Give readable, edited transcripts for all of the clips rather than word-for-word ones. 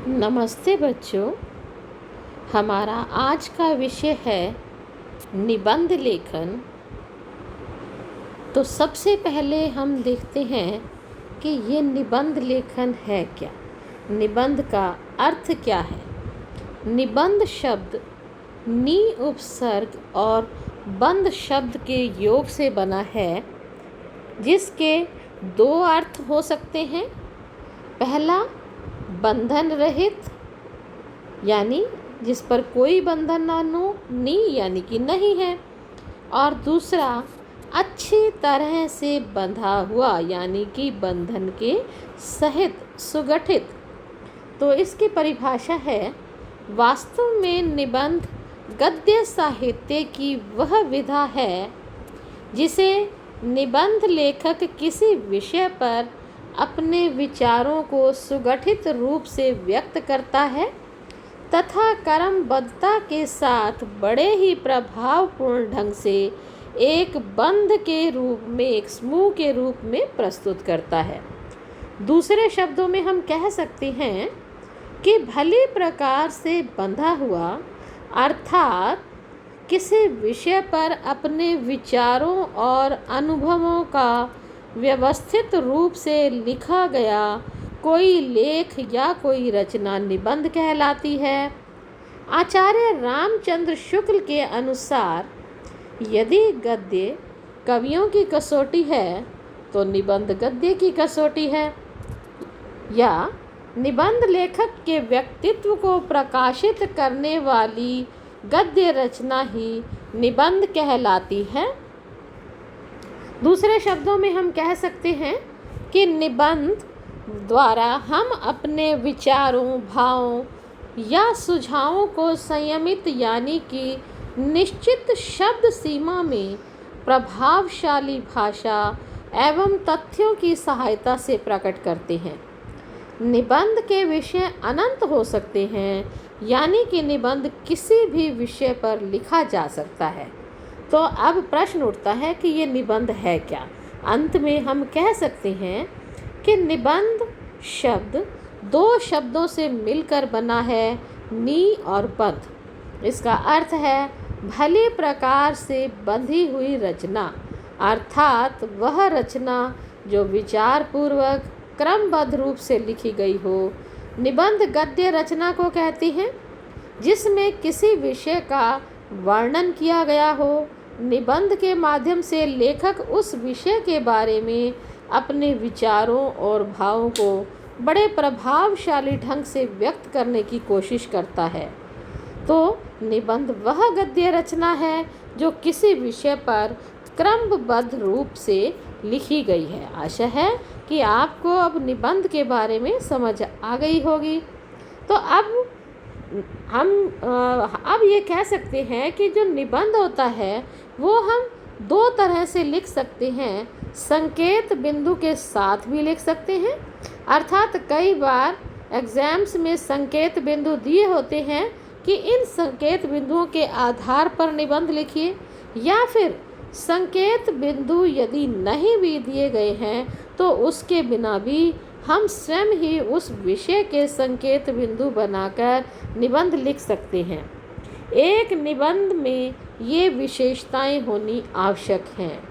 नमस्ते बच्चों। हमारा आज का विषय है निबंध लेखन। तो सबसे पहले हम देखते हैं कि ये निबंध लेखन है क्या, निबंध का अर्थ क्या है। निबंध शब्द नी उपसर्ग और बंध शब्द के योग से बना है, जिसके दो अर्थ हो सकते हैं। पहला, बंधन रहित, यानी जिस पर कोई बंधन ना हो, नी यानी कि नहीं है। और दूसरा, अच्छी तरह से बंधा हुआ, यानी कि बंधन के सहित, सुगठित। तो इसकी परिभाषा है, वास्तव में निबंध गद्य साहित्य की वह विधा है जिसे निबंध लेखक किसी विषय पर अपने विचारों को सुगठित रूप से व्यक्त करता है तथा क्रमबद्धता के साथ बड़े ही प्रभावपूर्ण ढंग से एक बंध के रूप में, एक समूह के रूप में प्रस्तुत करता है। दूसरे शब्दों में हम कह सकते हैं कि भली प्रकार से बंधा हुआ, अर्थात किसी विषय पर अपने विचारों और अनुभवों का व्यवस्थित रूप से लिखा गया कोई लेख या कोई रचना निबंध कहलाती है। आचार्य रामचंद्र शुक्ल के अनुसार यदि गद्य कवियों की कसौटी है तो निबंध गद्य की कसौटी है, या निबंध लेखक के व्यक्तित्व को प्रकाशित करने वाली गद्य रचना ही निबंध कहलाती है। दूसरे शब्दों में हम कह सकते हैं कि निबंध द्वारा हम अपने विचारों, भावों या सुझावों को संयमित, यानी कि निश्चित शब्द सीमा में प्रभावशाली भाषा एवं तथ्यों की सहायता से प्रकट करते हैं। निबंध के विषय अनंत हो सकते हैं, यानी कि निबंध किसी भी विषय पर लिखा जा सकता है। तो अब प्रश्न उठता है कि ये निबंध है क्या। अंत में हम कह सकते हैं कि निबंध शब्द दो शब्दों से मिलकर बना है, नी और बंध। इसका अर्थ है भली प्रकार से बंधी हुई रचना, अर्थात वह रचना जो विचारपूर्वक क्रमबद्ध रूप से लिखी गई हो। निबंध गद्य रचना को कहती हैं जिसमें किसी विषय का वर्णन किया गया हो। निबंध के माध्यम से लेखक उस विषय के बारे में अपने विचारों और भावों को बड़े प्रभावशाली ढंग से व्यक्त करने की कोशिश करता है। तो निबंध वह गद्य रचना है जो किसी विषय पर क्रमबद्ध रूप से लिखी गई है। आशा है कि आपको अब निबंध के बारे में समझ आ गई होगी। तो अब हम ये कह सकते हैं कि जो निबंध होता है वो हम दो तरह से लिख सकते हैं। संकेत बिंदु के साथ भी लिख सकते हैं, अर्थात कई बार एग्जाम्स में संकेत बिंदु दिए होते हैं कि इन संकेत बिंदुओं के आधार पर निबंध लिखिए, या फिर संकेत बिंदु यदि नहीं भी दिए गए हैं तो उसके बिना भी हम स्वयं ही उस विषय के संकेत बिंदु बनाकर निबंध लिख सकते हैं। एक निबंध में ये विशेषताएं होनी आवश्यक हैं।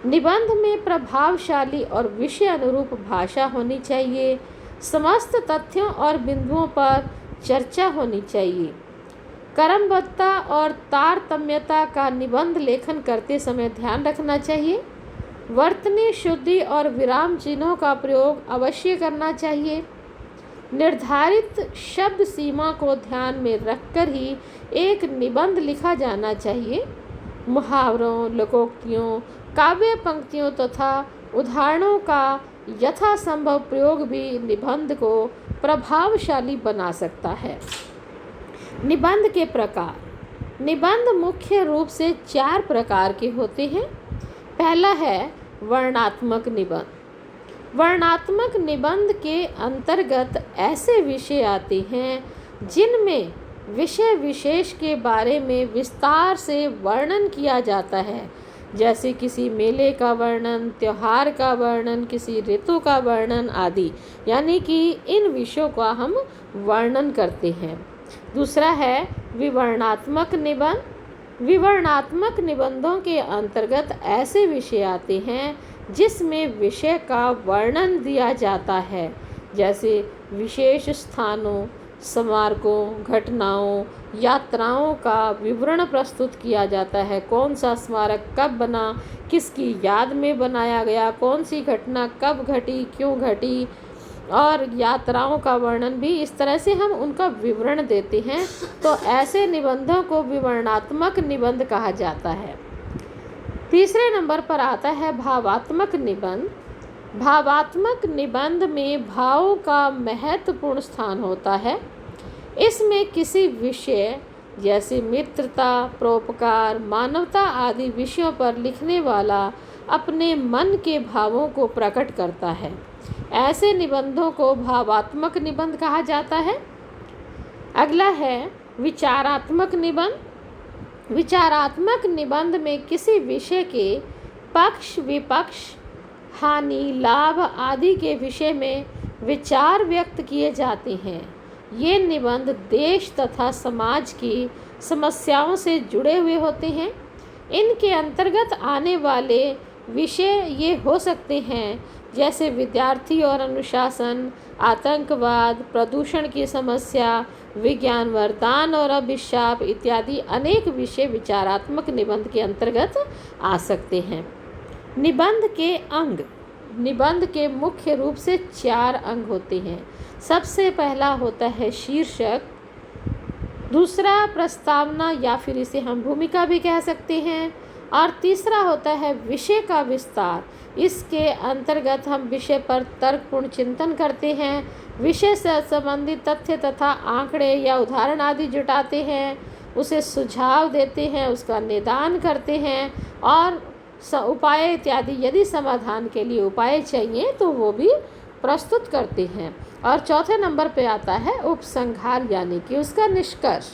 निबंध में प्रभावशाली और विषय अनुरूप भाषा होनी चाहिए। समस्त तथ्यों और बिंदुओं पर चर्चा होनी चाहिए। क्रमबद्धता और तारतम्यता का निबंध लेखन करते समय ध्यान रखना चाहिए। वर्तनी शुद्धि और विराम चिन्हों का प्रयोग अवश्य करना चाहिए। निर्धारित शब्द सीमा को ध्यान में रखकर ही एक निबंध लिखा जाना चाहिए। मुहावरों, लोकोक्तियों, काव्य पंक्तियों तथा उदाहरणों का यथासंभव प्रयोग भी निबंध को प्रभावशाली बना सकता है। निबंध के प्रकार। निबंध मुख्य रूप से 4 प्रकार के होते हैं। पहला है वर्णनात्मक निबंध। वर्णनात्मक निबंध के अंतर्गत ऐसे विषय आते हैं जिनमें विषय विशेष के बारे में विस्तार से वर्णन किया जाता है, जैसे किसी मेले का वर्णन, त्योहार का वर्णन, किसी ऋतु का वर्णन आदि, यानी कि इन विषयों का हम वर्णन करते हैं। दूसरा है विवरणात्मक निबंध। विवरणात्मक निबंधों के अंतर्गत ऐसे विषय आते हैं जिसमें विषय का वर्णन दिया जाता है, जैसे विशेष स्थानों, स्मारकों, घटनाओं, यात्राओं का विवरण प्रस्तुत किया जाता है। कौन सा स्मारक कब बना, किसकी याद में बनाया गया, कौन सी घटना कब घटी, क्यों घटी, और यात्राओं का वर्णन भी इस तरह से हम उनका विवरण देते हैं। तो ऐसे निबंधों को विवरणात्मक निबंध कहा जाता है। तीसरे नंबर पर आता है भावात्मक निबंध। भावात्मक निबंध में भावों का महत्वपूर्ण स्थान होता है। इसमें किसी विषय जैसे मित्रता, परोपकार, मानवता आदि विषयों पर लिखने वाला अपने मन के भावों को प्रकट करता है। ऐसे निबंधों को भावात्मक निबंध कहा जाता है। अगला है विचारात्मक निबंध। विचारात्मक निबंध में किसी विषय के पक्ष, विपक्ष, हानि, लाभ आदि के विषय में विचार व्यक्त किए जाते हैं। ये निबंध देश तथा समाज की समस्याओं से जुड़े हुए होते हैं। इनके अंतर्गत आने वाले विषय ये हो सकते हैं जैसे विद्यार्थी और अनुशासन, आतंकवाद, प्रदूषण की समस्या, विज्ञान वरदान और अभिशाप इत्यादि अनेक विषय विचारात्मक निबंध के अंतर्गत आ सकते हैं। निबंध के अंग। निबंध के मुख्य रूप से 4 अंग होते हैं। सबसे पहला होता है शीर्षक, दूसरा प्रस्तावना या फिर इसे हम भूमिका भी कह सकते हैं, और तीसरा होता है विषय का विस्तार। इसके अंतर्गत हम विषय पर तर्कपूर्ण चिंतन करते हैं, विषय से संबंधित तथ्य तथा आंकड़े या उदाहरण आदि जुटाते हैं, उसे सुझाव देते हैं, उसका निदान करते हैं और उपाय इत्यादि, यदि समाधान के लिए उपाय चाहिए तो वो भी प्रस्तुत करते हैं। और चौथे नंबर पे आता है उपसंहार, यानी कि उसका निष्कर्ष।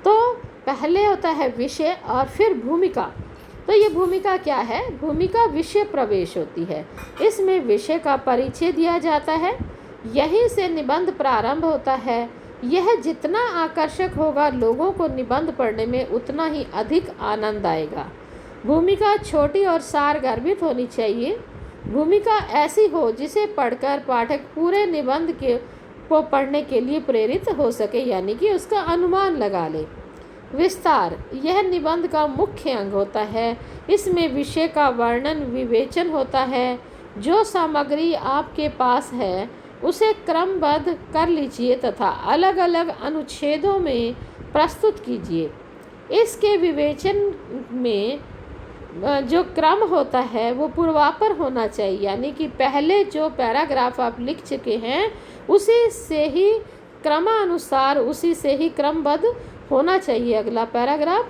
तो पहले होता है विषय और फिर भूमिका। तो ये भूमिका क्या है? भूमिका विषय प्रवेश होती है। इसमें विषय का परिचय दिया जाता है, यहीं से निबंध प्रारंभ होता है। यह जितना आकर्षक होगा, लोगों को निबंध पढ़ने में उतना ही अधिक आनंद आएगा। भूमिका छोटी और सारगर्भित होनी चाहिए। भूमिका ऐसी हो जिसे पढ़कर पाठक पूरे निबंध को पढ़ने के लिए प्रेरित हो सके, यानी कि उसका अनुमान लगा ले। विस्तार यह निबंध का मुख्य अंग होता है। इसमें विषय का वर्णन, विवेचन होता है। जो सामग्री आपके पास है उसे क्रमबद्ध कर लीजिए तथा अलग अलग अनुच्छेदों में प्रस्तुत कीजिए। इसके विवेचन में जो क्रम होता है वो पूर्वापर होना चाहिए, यानी कि पहले जो पैराग्राफ आप लिख चुके हैं उसी से ही क्रमानुसार, उसी से ही क्रमबद्ध होना चाहिए अगला पैराग्राफ।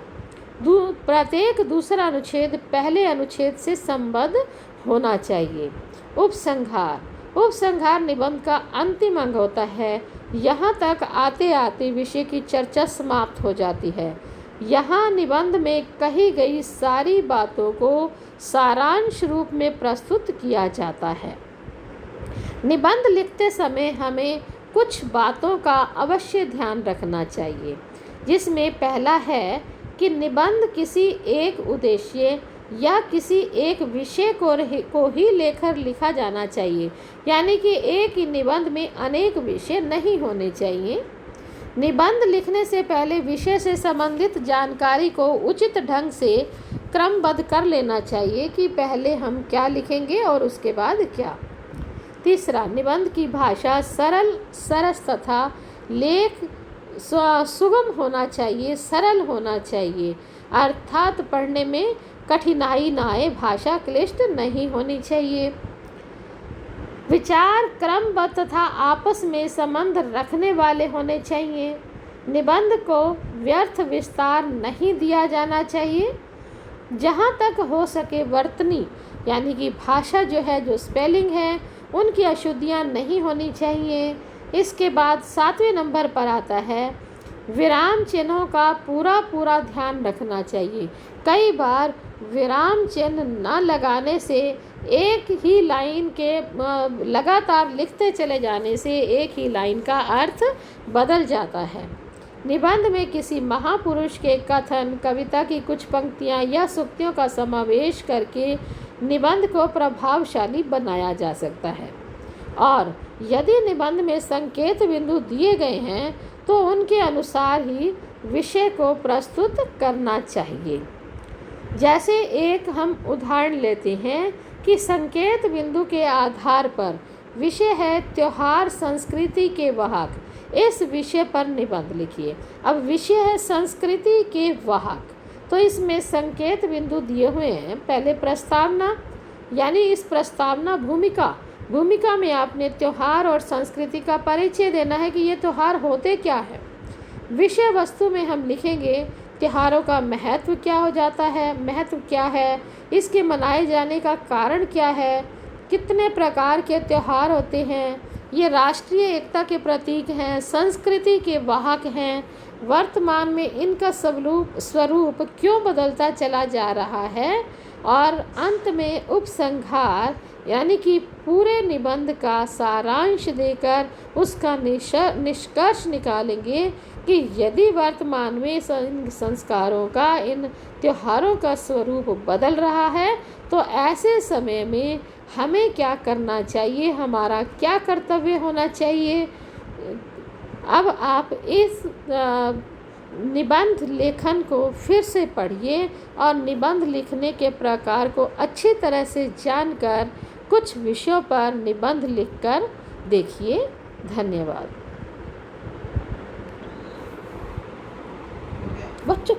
प्रत्येक दूसरा अनुच्छेद पहले अनुच्छेद से संबद्ध होना चाहिए। उपसंहार। उपसंहार निबंध का अंतिम अंग होता है। यहाँ तक आते आते विषय की चर्चा समाप्त हो जाती है। यहाँ निबंध में कही गई सारी बातों को सारांश रूप में प्रस्तुत किया जाता है। निबंध लिखते समय हमें कुछ बातों का अवश्य ध्यान रखना चाहिए, जिसमें पहला है कि निबंध किसी एक उद्देश्य या किसी एक विषय को ही लेकर लिखा जाना चाहिए, यानी कि एक ही निबंध में अनेक विषय नहीं होने चाहिए। निबंध लिखने से पहले विषय से संबंधित जानकारी को उचित ढंग से क्रमबद्ध कर लेना चाहिए कि पहले हम क्या लिखेंगे और उसके बाद क्या। तीसरा, निबंध की भाषा सरल, सरस तथा लेख सुगम होना चाहिए, सरल होना चाहिए, अर्थात पढ़ने में कठिनाई न आए, भाषा क्लिष्ट नहीं होनी चाहिए। विचार क्रमबद्ध तथा आपस में संबंध रखने वाले होने चाहिए। निबंध को व्यर्थ विस्तार नहीं दिया जाना चाहिए। जहाँ तक हो सके वर्तनी, यानी कि भाषा जो है, जो स्पेलिंग है, उनकी अशुद्धियाँ नहीं होनी चाहिए। इसके बाद 7वें नंबर पर आता है विराम चिन्हों का पूरा ध्यान रखना चाहिए। कई बार विराम चिन्ह न लगाने से एक ही लाइन के लगातार लिखते चले जाने से एक ही लाइन का अर्थ बदल जाता है। निबंध में किसी महापुरुष के कथन, कविता की कुछ पंक्तियाँ या सूक्तियों का समावेश करके निबंध को प्रभावशाली बनाया जा सकता है। और यदि निबंध में संकेत बिंदु दिए गए हैं तो उनके अनुसार ही विषय को प्रस्तुत करना चाहिए। जैसे एक हम उदाहरण लेते हैं कि संकेत बिंदु के आधार पर विषय है त्योहार संस्कृति के वाहक, इस विषय पर निबंध लिखिए। अब विषय है संस्कृति के वाहक, तो इसमें संकेत बिंदु दिए हुए हैं। पहले प्रस्तावना, यानी इस प्रस्तावना भूमिका में आपने त्योहार और संस्कृति का परिचय देना है कि ये त्योहार होते क्या है। विषय वस्तु में हम लिखेंगे त्योहारों का महत्व क्या हो जाता है, महत्व क्या है, इसके मनाए जाने का कारण क्या है, कितने प्रकार के त्योहार होते हैं, ये राष्ट्रीय एकता के प्रतीक हैं, संस्कृति के वाहक हैं, वर्तमान में इनका स्वरूप क्यों बदलता चला जा रहा है, और अंत में उपसंहार यानी कि पूरे निबंध का सारांश देकर उसका निष्कर्ष निकालेंगे कि यदि वर्तमान में इन संस्कारों का, इन त्योहारों का स्वरूप बदल रहा है तो ऐसे समय में हमें क्या करना चाहिए, हमारा क्या कर्तव्य होना चाहिए। अब आप इस निबंध लेखन को फिर से पढ़िए और निबंध लिखने के प्रकार को अच्छी तरह से जानकर कुछ विषयों पर निबंध लिखकर देखिए। धन्यवाद बच्चों।